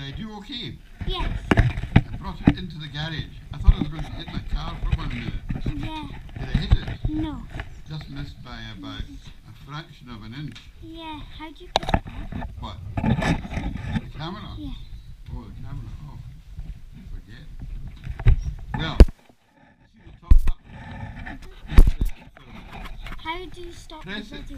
radio okay? Yes. I brought it into the garage. I thought I was going to hit my car for 1 minute. Yeah. Did I hit it? No. Just missed by about a fraction of an inch. Yeah. How'd you pick it up? What? The camera? Yeah. Oh, the camera. Oh, forget. Well, you see the top button? How do you stop Press the it. video?